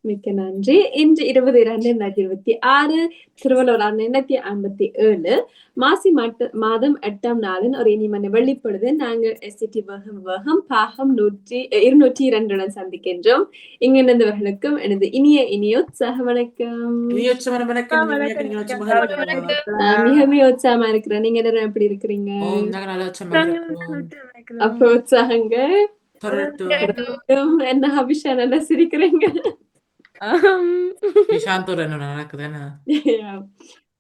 மிக்க நன்றி. இன்று 20/2/2026 திருவள்ளுவர் ஆண்டு 857 மாசி மாதம் 8ஆம் நாளின் ஒரு இனிமையான வெள்ளிப்பொழுது நாங்கள் எஸ்சிடி வகம் வகம் பாகம் 202 சந்திக்கின்றோம். இங்கிருந்தவர்களுக்கும் எனது இனிய உற்சாக வணக்கம். இனியோச்சமான வணக்கம். வணக்கம் நீங்க வணக்கம். உற்சாகமா வணக்கம். இருக்கீங்களா? மிக மிக உற்சாகமா இருக்கிறேன். நீங்க எல்லாரும் எப்படி இருக்கிறீங்க? நாங்க நல்லா உற்சாகமா இருக்கோம். அப்ப உற்சாகங்க தொடரட்டும். என்ன அபிஷா நல்லா சிரிக்கிறீங்க. சாந்தோட என்ன நடக்குதுன்னு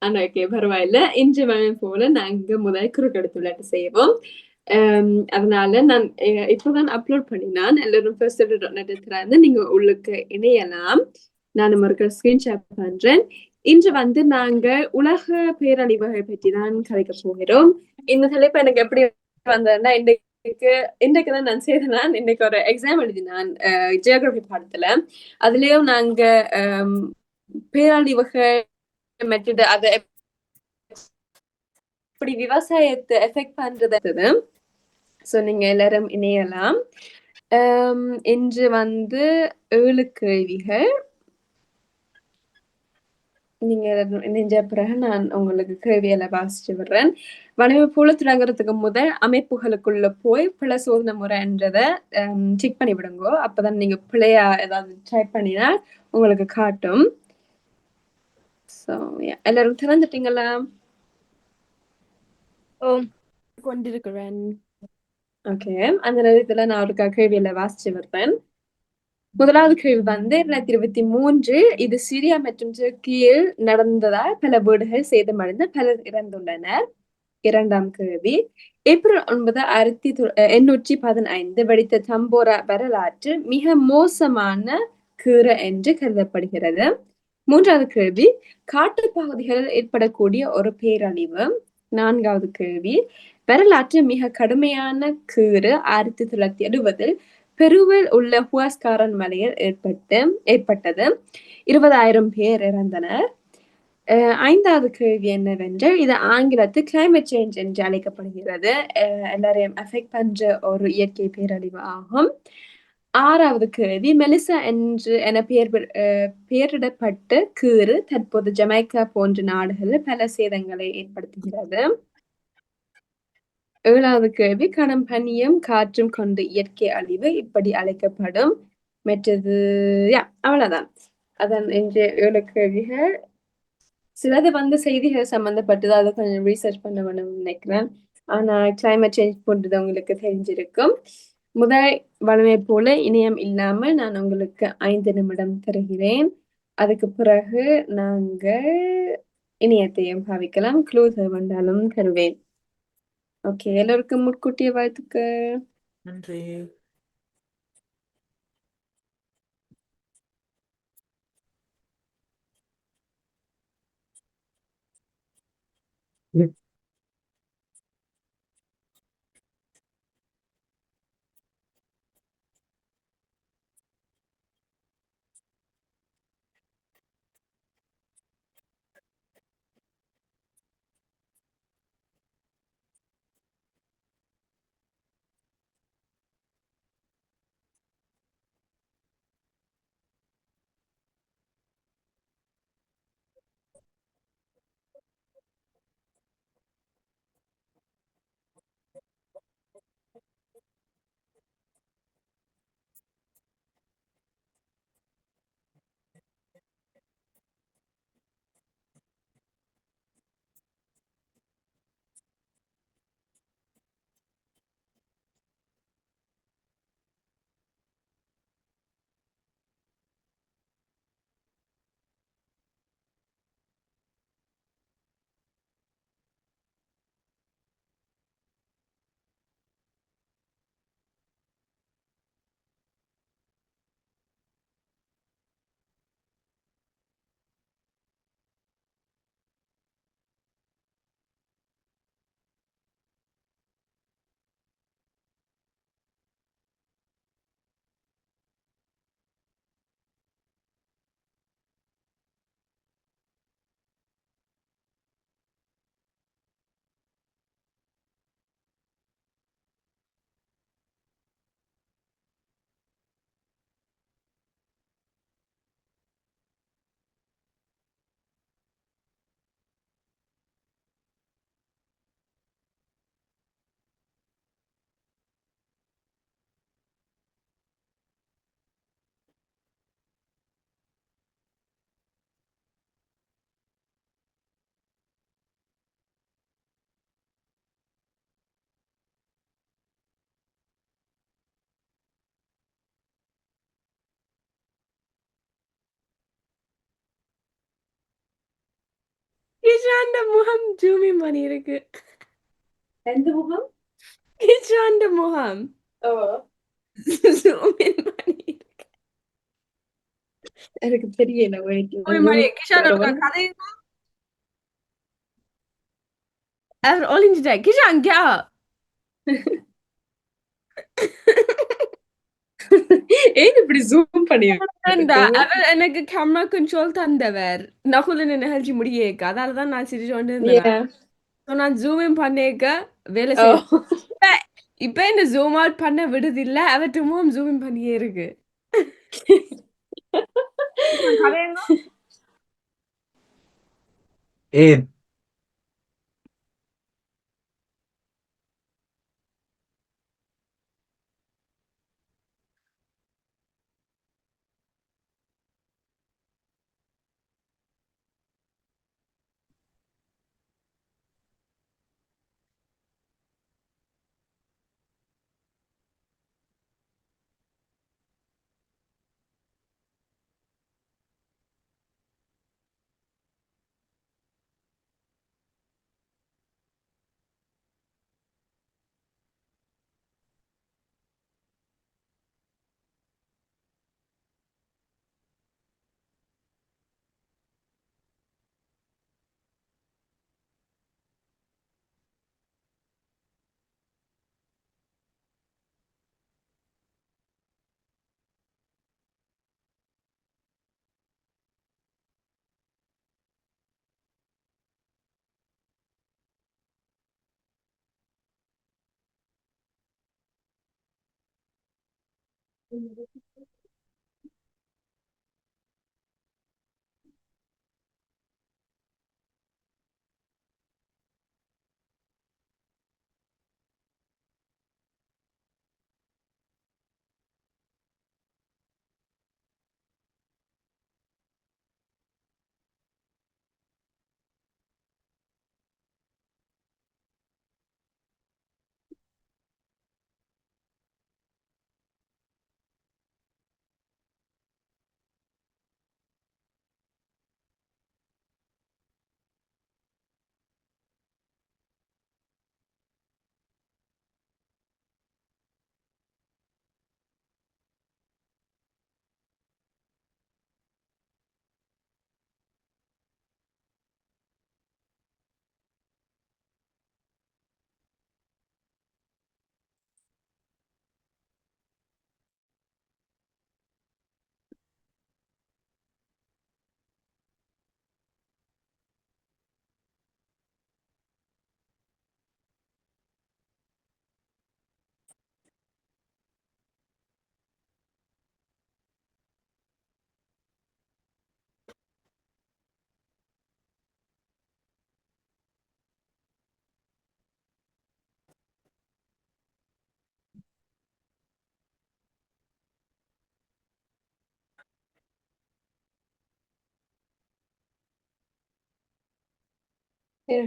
ஆனா ஓகே பரவாயில்ல. இன்று வழக்கம் போல நாங்க முதல் குறுக்கெடுத்து விளையாட்டு செய்வோம். அதனால நான் இப்பதான் அப்லோட் பண்ணினான். எல்லாரும் first நீங்க உள்ளுக்கு இணையலாம். நான் ஒரு ஸ்கிரீன்ஷாட் பண்றேன். இன்று வந்து நாங்க உலக பேரழிவுகளை பற்றி தான் கலைக்க போகிறோம். இந்த தலைப்பு எனக்கு எப்படி வந்ததுன்னா இன்றைக்கு தான் நான் செய்தேன். இன்னைக்கு ஒரு எக்ஸாம் எழுதினான் ஜியோகிராபி பாடத்துல. அதுலயும் நாங்க பேரழிவுகள் மற்றது அதை எப்படி விவசாயத்தை எஃபெக்ட் பண்றது. சோ நீங்க எல்லாரும் இணையலாம். இன்று வந்து 7 கேள்விகள். நீங்க இணைஞ்ச பிறகு நான் உங்களுக்கு கேள்வியெல்லாம் வாசிச்சு விடுறேன். வடிவ போல தொடங்குறதுக்கு முதல் அமைப்புகளுக்குள்ள போய் பிழை சோதனை முறைன்றதை செக் பண்ணி விடுங்க. அப்பதான் நீங்க பிழையா ஏதாவது டைப் பண்ணினா உங்களுக்கு காட்டும். சோ எல்லாரும் திறந்துட்டீங்களா? கொண்டிருக்கிறேன். ஓகே, அந்த நேரத்துல நான் ஒரு கேள்வியில வாசிச்சு வருவேன். முதலாவது கேள்வி வந்து 2023 இது சிரியா மற்றும் துருக்கியில் நடந்ததால் பல வீடுகள் சேதமடைந்து பலர் இறந்துள்ளனர். இரண்டாம் கேள்வி, ஏப்ரல் 9 1815 வெடித்த தம்போரா வரலாற்று மிக மோசமான கீறு என்று கருதப்படுகிறது. மூன்றாவது கேள்வி, காட்டு பகுதிகளில் ஏற்படக்கூடிய ஒரு பேரழிவு. நான்காவது கேள்வி, வரலாற்று மிக கடுமையான கீறு 1970 பெருவில் உள்ள ஹுவாஸ்காரன் மலையில் ஏற்பட்டது. 20,000 பேர் இறந்தனர். ஐந்தாவது கேள்வி என்னவென்றால் இது ஆங்கிலத்தில் கிளைமேட் சேஞ்ச் என்று அழைக்கப்படுகிறது. எல்லாரையும் அஃபெக்ட் பண்ற ஒரு இயற்கை பேரழிவு ஆகும். ஆறாவது கேள்வி, மெலிசா என பெயரிடப்பட்ட கீறு தற்போது ஜமைக்கா போன்ற நாடுகளில் பல சேதங்களை ஏற்படுத்துகிறது. ஏழாவது கேள்வி, கடும் பனியும் காற்றும் கொண்ட இயற்கை அழிவு இப்படி அழைக்கப்படும். மற்றது அவ்வளவுதான். அதான் இன்றைய 7 கேள்விகள். சிலது வந்து செய்திகள் சம்பந்தப்பட்டது, அதை கொஞ்சம் ரீசர்ச் பண்ண வேணும்னு நினைக்கிறேன். ஆனா கிளைமேட் சேஞ்ச் போன்றது உங்களுக்கு தெரிஞ்சிருக்கும். முதல் வளமை போல இணையம் இல்லாமல் நான் உங்களுக்கு 5 நிமிடம் தருகிறேன். அதுக்கு பிறகு நாங்க இணையத்தையும் பாவிக்கலாம். க்ளூஸ் வந்தாலும் தருவேன். ஓகே, எல்லோருக்கும் முன்கூட்டிய வாழ்த்துக்கள். நன்றி. கிஷாண்ட முகம் ஜூமின் பண்ணி இருக்கு. எந்த முகம்? கிஷாண்ட முகம் ஓ ஜூமின் பண்ணி இருக்கு. எனக்கு தெரியல wait. ஜூமின் பண்ணி கிஷான் ஒரு கதை அவர் ஒளிஞ்சிட்டார். கிஷான் கே ஏன் இப்படி ஜூம் பண்ணி அவர் எனக்கு கேமரா கண்ட்ரோல் தந்தவர் நகுலின் நிகழ்ச்சி முடியேக்க அதாலதான் நான் சிரிச்சு கொண்டு இருந்தேன். Yeah. So, நான் ஜூம் இன் பண்ணிக்க வேலை Oh. செய்ய இப்ப இந்த ஜூம் அவுட் பண்ண விடுது இல்ல அவற்று மூலம் ஜூம் இன் பண்ணியே இருக்கு. ஏய்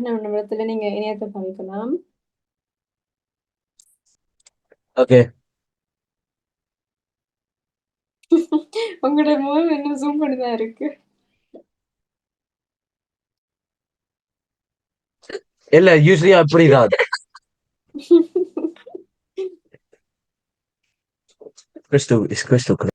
நிமிடத்துல நீங்க இணையத்தை பாவிக்கலாம். ஓகே உங்களுடைய முகம் இன்னும் ஜூம் பண்ணிதான் இருக்கு. இல்ல யூஸ்வலி அப்படிதான். Crystal clear.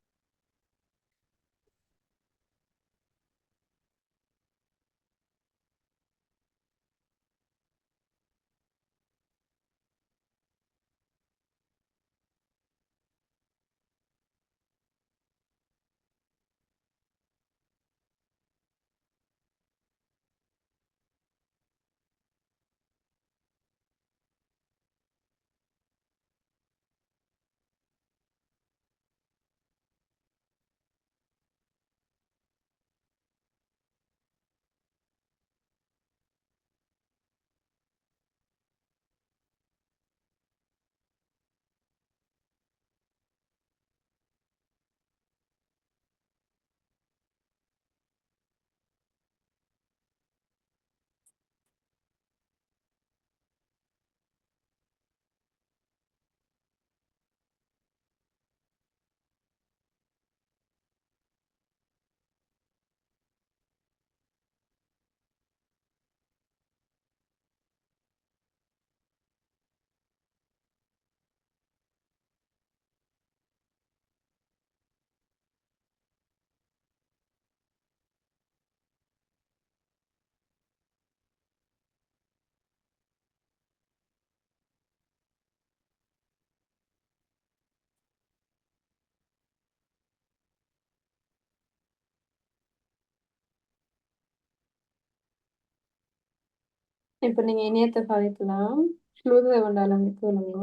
இப்ப நீங்க இணையத்தை பாதிக்கலாம். ஸ்லோகத்தை கொண்டாலும் சொல்லுங்க.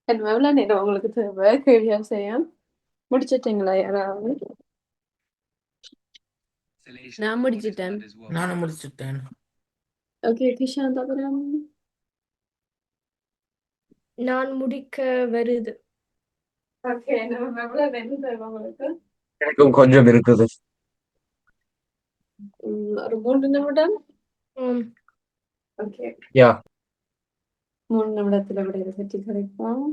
என்ன எவ்வளவு நேரம் உங்களுக்கு தேவை கேள்வியா செய்ய முடிச்சிட்டீங்களா யாராவது? நான் முடிச்சிட்டேன். நானும் முடிச்சுட்டேன். ஓகே கிஷாந்த் அப்புறம் நான் முடிக்க வருது. ஓகே நம்ம எவ்வளவு நேரம் தேவை உங்களுக்கு? எனக்கும் கொஞ்சம் இருக்குது. ஒரு 3 நிமிடம். ம். ஓகே யா 3 நிமிடத்துல விடையை பற்றி கிடைக்கும்.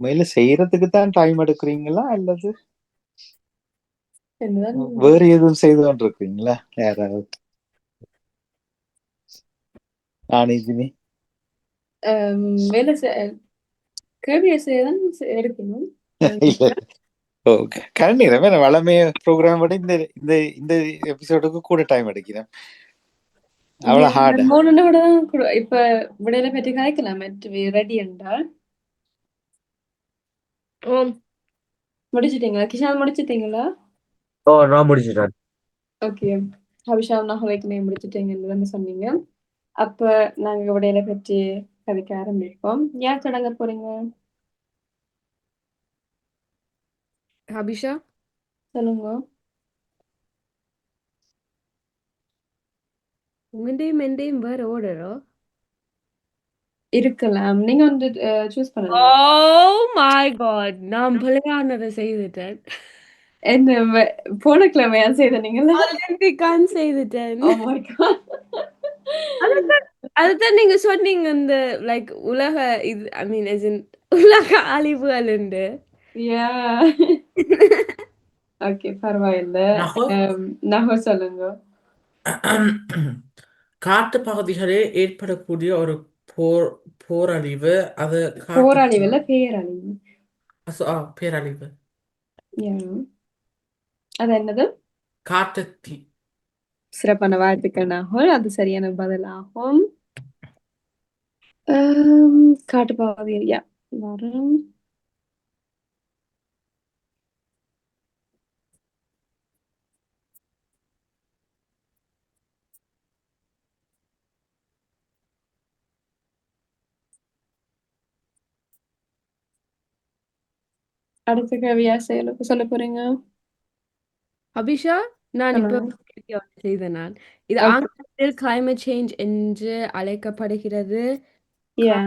மேல செய்யறதுக்கு தான் டைம் எடுக்கிறீங்களா அல்லது என்னதான் வேற எதுவும் செய்து கொண்டிருக்கீங்களா? யாராவது நானே ஜிமி வேலை கேள்வியை செய்யதான் எடுக்கணும். இல்ல. ஓகே கண்டிப்பா வளமைய ப்ரோக்ராம் விட இந்த இந்த இந்த எபிசோடுக்கு கூட டைம் எடுக்கிறேன். அவ்வளவு ஹார்டா? 3 விட இப்ப விடையில பற்றி கதைக்கலாம் ரெடி என்றால் ஓம் முடிச்சிட்டீங்களா? கிஷான் முடிச்சிட்டீங்களா? ஓ நான் முடிச்சிட்டேன். ஓகே. ஹபிஷா நகலைக்கு முடிச்சிட்டீங்கன்னு சொன்னீங்க. அப்ப நாங்க விடையில பற்றி கதைக்க ஆரம்பிப்போம். யார் தொடங்க போறீங்க? அபிஷா சொல்லுங்க. உங்கண்டையும் எண்டையும் வேற ஓர்டரோ? இருக்கலாம். நீங்க வந்து சூஸ் ஓ பண்ணுங்க. மை காட், நான் பிள்ளையானதை செய்துட்டேன். என்ன போன கிழமையா செய்த நீங்களா? ஆல்ரெடி கான் செய்துட்டேன். Oh my God. அதுதான் அதுதான் நீங்க சொன்னீங்க இந்த லைக் உலக இது ஐ மீன் as in உலக அழிவுகள் உண்டு. யா. ஓகே பரவாயில்ல. நகோ நகோ சொல்லுங்க. காட்டு பகுதிகளில் ஏற்படக்கூடிய ஒரு போரழிவு அது போராளிவு இல்ல பேரழிவு. பேரழிவு யா. அது என்னது? காட்டுத்தீ. சிறப்பான வாழ்த்துக்கள் நகோல். அது சரியான பதிலாகும். காட்டுப்பகுதியில் யா வரும். அடுத்த கேள்வியா சொல்ல போறீங்க? அபிஷா, நான் இப்ப சொல்லுங்க. கேள்வி ஒன்று செய்தேன் நான். இது ஓகே. ஆங்கிலத்தில் climate change என்று அழைக்கப்படுகிறது. யா.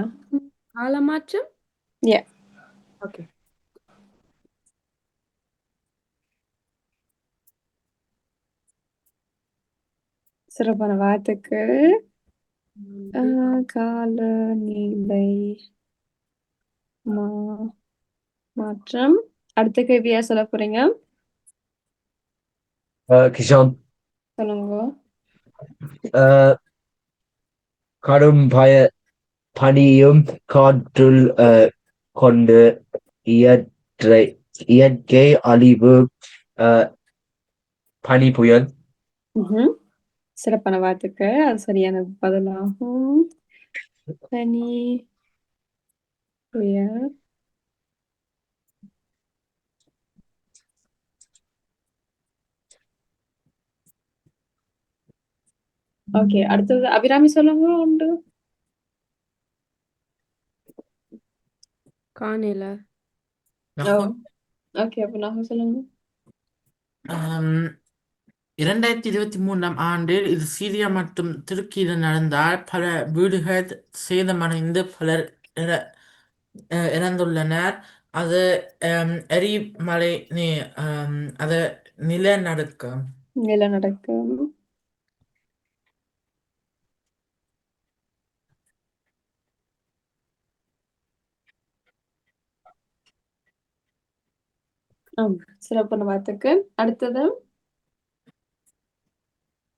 காலமாற்றம்? யா. ஓகே. சிறப்பான வாழ்த்துக்கள். காலநிலை மாற்றம். அடுத்த கேள்வியா சொல்ல போறீங்க? கிஷான் சொல்லுங்க. கடும் பனியும் காற்றுள் கொண்டு இயற்கை அழிவு பனி புயல். சிறப்பான வாழ்த்துக்கள். அது சரியான பதிலாகும். பனி புயல். ஓகே. அடுத்தது அபிராமி சொல்லுங்க உண்டு. காணல. நகோ ஓகே. அப்ப நாங்க சொல்லுங்க. 2023ஆம் ஆண்டில் இது சிரியா மற்றும் துருக்கியில் நடந்தால் பல வீடுகள் சேதமடைந்து பலர் இறந்துள்ளனர். அது எரிமலை அது நிலநடுக்கம். நிலநடுக்கம். சிறப்பான வாழ்த்துக்கள். அடுத்தது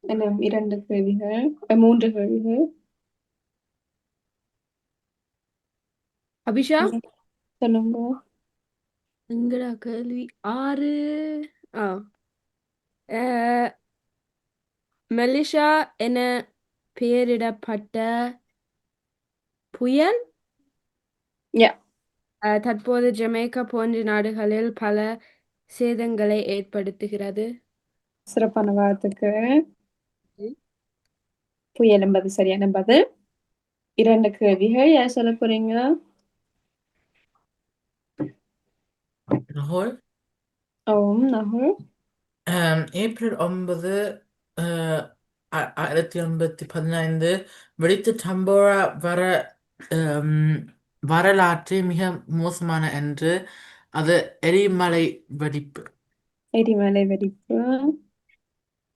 என்ன 2 கேள்விகள் 3 கேள்விகள். அபிஷா, சொல்லுங்க. எங்கடா கேள்வி 6. ஆ அஹ், மெலிஷா என பெயரிடப்பட்ட புயல் யா. தற்போது ஜமைக்கா போன்ற நாடுகளில் பல சேதங்களை ஏற்படுத்துகிறது. சிறப்பான வாழ்த்துக்கள். புயல் என்பது சரியான பதில். 2 கேள்விகள். யார் சொல்ல போறீங்க? நகோல் நகுல். ஏப்ரல் 9 1915 வெடித்த டம்போரா வரலாற்று மிக மோசமான என்று அது எரிமலை வெடிப்பு. எரிமலை வெடிப்பு.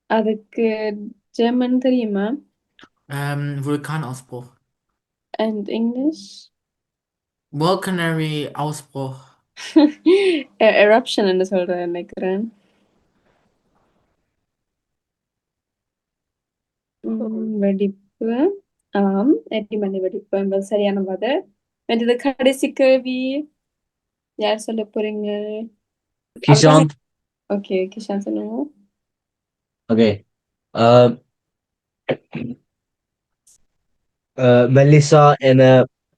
அதுக்கு ஜெர்மன் தெரியுமா? Vulkanausbruch. And English? Volcanary Ausbruch. eruption என்று சொல்றேன் நினைக்கிறேன். வெடிப்பு. எரிமலை வெடிப்பு என்பது சரியான பதில். மற்றது கடைசி கேள்வி யார் சொல்ல போறீங்க? கிஷான். ஓகே கிஷான் சொல்லுங்க. ஓகே. மெல்லிசா என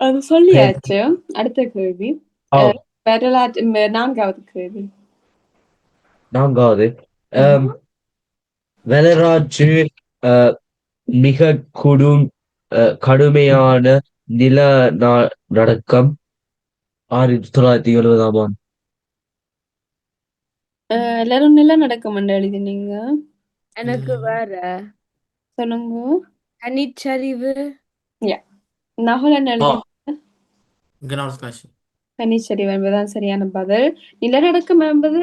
அது பெயர் சொல்லியாச்சு. அடுத்த கேள்வி. ஓ வரலாற்று 4வது கேள்வி. 4வது வரலாற்று மிக கடுமையான நிலநடுக்கம் 1970ஆம் ஆண்டு. எல்லாரும் நிலநடுக்கம் என்று எழுதினீங்க. எனக்கு வேற சொல்லுங்க. தனிச்சரிவு. நகுல் என்ன எழுதினீங்க? Genau das gleiche. தனிச்சரிவு என்பதுதான் சரியான பதில். நிலநடுக்கம் என்பது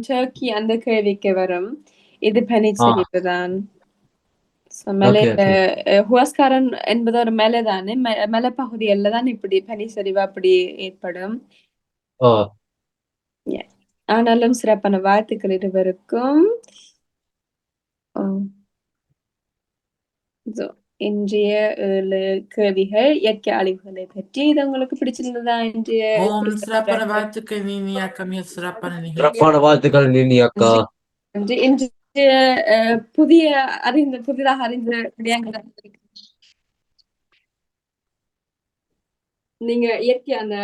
டர்க்கி அந்த கேள்விக்கு வரும். இது பனிச்சரிவு தான். மலை ஓகே ஓகே ஹுவாஸ்காரன் என்பது ஒரு மலை தானே, மலைப்பகுதிகளில் தான் இப்படி பனிச்சரிவு அப்படி ஏற்படும். ஓ ஆனாலும் சிறப்பான வாழ்த்துக்கள் இருவருக்கும். இன்றைய 7 கேள்விகள் இயற்கை அழிவுகளை பற்றி. இது உங்களுக்கு பிடிச்சிருந்ததா? இன்றைய சிறப்பான வாழ்த்துக்கள் நீனி அக்கா, மிக சிறப்பான நிகழ்ச்சி. சிறப்பான வாழ்த்துக்கள் நீனி அக்கா. இன்றைய புதிதாக அறிந்த விடயங்கள் நீங்க இயற்கை அந்த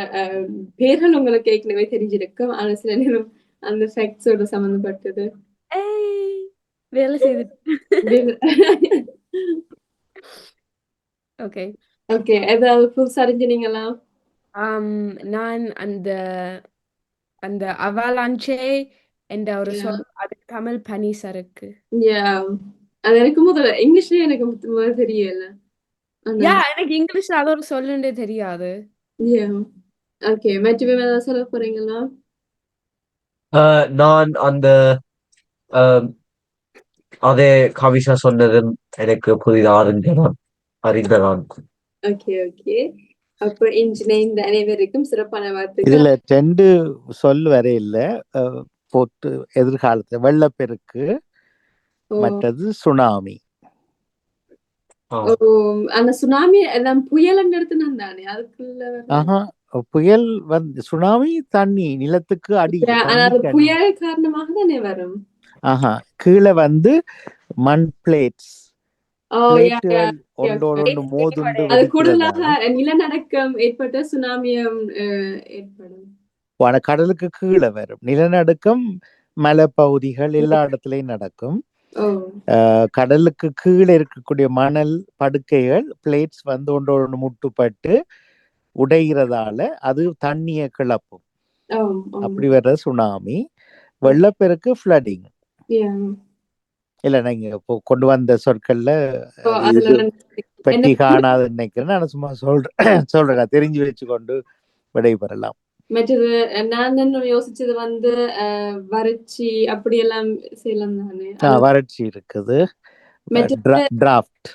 பேர்கள் உங்களுக்கு ஏற்கனவே தெரிஞ்சிருக்கும். ஆனா சில நேரம் அந்த ஃபேக்ட்ஸோட சம்பந்தப்பட்டது வேலை செய்து. Okay okay. ஏதாவது புதுசா அறிஞ்சினீங்களா? நான் அந்த அந்த அவலாஞ்சே என்ற ஒரு சொல், அது தமிழ் பனி சறுக்கு. அது எனக்கு முதல்ல இங்கிலீஷ்லயே எனக்கு முதல்ல தெரியல. எனக்கு இங்கிலீஷ்ல அது ஒரு சொல்லுண்டே தெரியாது. ஓகே. மற்ற ஏதாவது சொல்ல போறீங்களா? நான் அந்த அதே கவிஷா சொன்னதும் எனக்கு புதிதாக அறிந்ததான். Okay okay. அப்ப இன்ஜினியரிங் அனைவருக்கும் சிறப்பான வாழ்த்துக்கள். இதுல 2 சொல் வரை இல்ல. போட்டு எதிர்காலத்துல வெள்ளப்பெருக்கு, மற்றது சுனாமி. அந்த சுனாமி எல்லாம் புயல் எடுத்துன்னு தானே அதுக்குள்ள புயல் வந்து சுனாமி தண்ணி நிலத்துக்கு அடி புயல் காரணமாக தானே வரும். கீழே வந்து மண் பிளேட்ஸ் ஒன்றோடு மோதுண்டு அது கூடுதலாக நிலநடுக்கம் ஏற்பட்ட சுனாமியம் ஏற்படும். கடலுக்கு கீழே வரும். நிலநடுக்கம் மலைப்பகுதிகள் எல்லா இடத்துலயும் நடக்கும். கடலுக்கு கீழே இருக்கக்கூடிய மணல் படுக்கைகள் பிளேட்ஸ் வந்து ஒன்றோடு முட்டுப்பட்டு உடைகிறதால அது தண்ணிய கிளப்பும். அப்படி வர்ற சுனாமி. வெள்ளப்பெருக்கு ஃப்ளட்டிங். இல்ல நீங்க இப்போ கொண்டு வந்த சொற்கள்ல பெட்டி காணாது நினைக்கிறேன். நான் சும்மா சொல்றேன் தெரிஞ்சு வச்சுக்கொண்டு விடைபெறலாம். மற்றது நான் யோசிச்சது வந்து வறட்சி அப்படி எல்லாம் செய்யலாம் தானே. வறட்சி இருக்குது. டிராஃப்ட்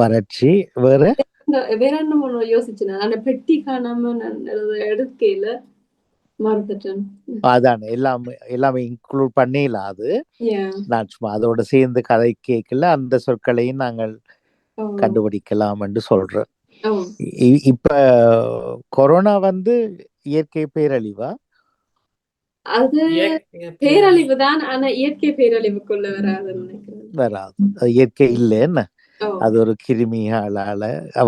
வறட்சி. வேற என்ன யோசிச்சேன். ஆனா பெட்டி காணாம எடுக்கையில மறந்துட்டேன். அதானே எல்லாமே இன்க்ளூட் பண்ணிடல. அது நான் சும்மா அதோட சேர்ந்து கதை கேட்கல. அந்த சொற்களையும் நாங்கள் கண்டுபிடிக்கலாம் என்று சொல்றேன். இப்ப கொரோனா வந்து இயற்கை பேரழிவா? அது பேரழிவு தான். ஆனா இயற்கை பேரழிவுக்குள்ள வராது. இயற்கை இல்லை என்ன, அது ஒரு கிருமியால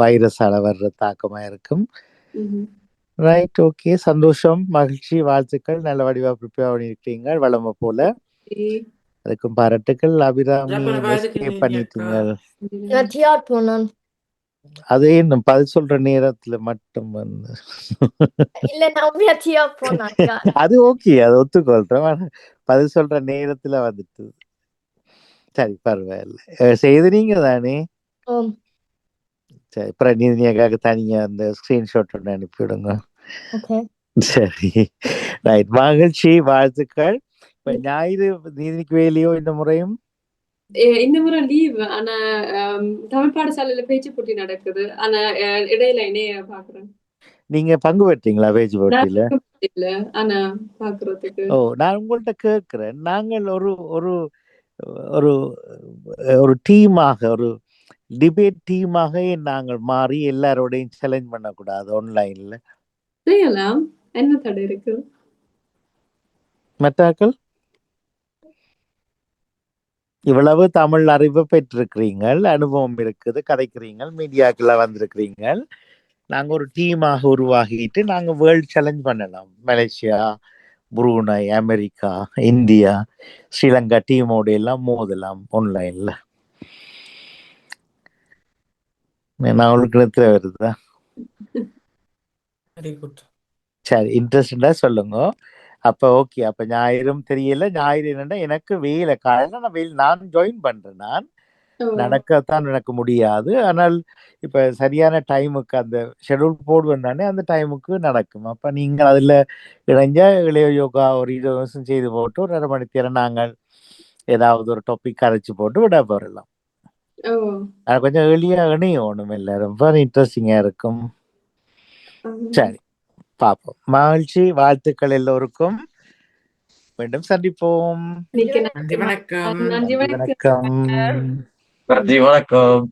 வைரஸால வர்ற தாக்கமா இருக்கும். Right, okay. சந்தோஷம், மகிழ்ச்சி, வாழ்த்துக்கள். நல்ல வடிவா ப்ரிப்பேர் பண்ணிருக்கீங்க வளமை போல. அதுக்கும் பாராட்டுக்கள். அபிராமி பண்ணிட்டீங்க. அதே இன்னும் பதில் சொல்ற நேரத்துல மட்டும் வந்து அது ஓகே, அது ஒத்துக்கொள்றேன். பதில் சொல்ற நேரத்துல வந்துட்டு சரி, பரவாயில்ல. செய்துறீங்க தானே. சரி, பிரதிநிதியாக தனியா அந்த ஸ்கிரீன்ஷாட் ஒன்று அனுப்பிவிடுங்க. சரி, ரைட். மகிழ்ச்சி, வாழ்த்துக்கள். இப்ப ஞாயிறு நீதிக்கு வேலையோ இந்த முறையும்? இந்த முறை லீவ். ஆனா தமிழ் பாடசாலையில பேச்சு போட்டி நடக்குது. ஆனா இடையில இணைய பாக்குறேன். நீங்க பங்கு பெற்றீங்களா பேச்சு போட்டியில? இல்ல, ஆனா பாக்குறதுக்கு. நான் உங்கள்கிட்ட கேட்கிறேன். நாங்கள் ஒரு ஒரு ஒரு ஒரு டீமாக, ஒரு டிபேட் டீமாக நாங்கள் மாறி எல்லாரோடையும் சேலஞ்ச் பண்ணக்கூடாது ஆன்லைன்ல? செய்யலாம், என்ன தடை இருக்கு? மற்றாக்கள் இவ்வளவு தமிழ் அறிவு பெற்றிருக்கிறீங்கள், அனுபவம் இருக்குது, கதைக்கிறீங்கள், மீடியாக்குள்ள வந்திருக்கிறீங்கள். நாங்க ஒரு டீமாக உருவாகிட்டு நாங்க வேர்ல்ட் சேலஞ்ச் பண்ணலாம். Malaysia, Brunei, America, India, Sri Lanka டீமோட எல்லாம் மோதலாம் ஆன்லைன்ல. நான் உங்களுக்கு நிறுத்த வருதா? Very good. சரி, இன்ட்ரெஸ்டா சொல்லுங்க. அப்ப ஓகே. அப்ப ஞாயிறும் தெரியல. ஞாயிறு என்னன்னா எனக்கு வேலை காலையில நான் ஜாயின் பண்றேன். நான் நடக்கத்தான் எனக்கு முடியாது. ஆனால் இப்ப சரியான டைமுக்கு அந்த ஷெட்யூல் போடுவேன் தானே, அந்த டைமுக்கு நடக்கும். அப்ப நீங்க அதுல இணைஞ்ச இளைய யோகா ஒரு 20 நிமிஷம் செய்து போட்டு ஒரு 1/2 மணி நேரம் நாங்கள் ஏதாவது ஒரு டாபிக் அரைச்சு போட்டு விட போறலாம். அது கொஞ்சம் எளியா இணையணும் எல்லாரும். ரொம்ப இன்ட்ரெஸ்டிங்கா இருக்கும். சரி, பார்ப்போம். மகிழ்ச்சி, வாழ்த்துக்கள் எல்லோருக்கும். மீண்டும் சந்திப்போம். நன்றி, வணக்கம். நன்றி, வணக்கம். வணக்கம். நன்றி, வணக்கம்.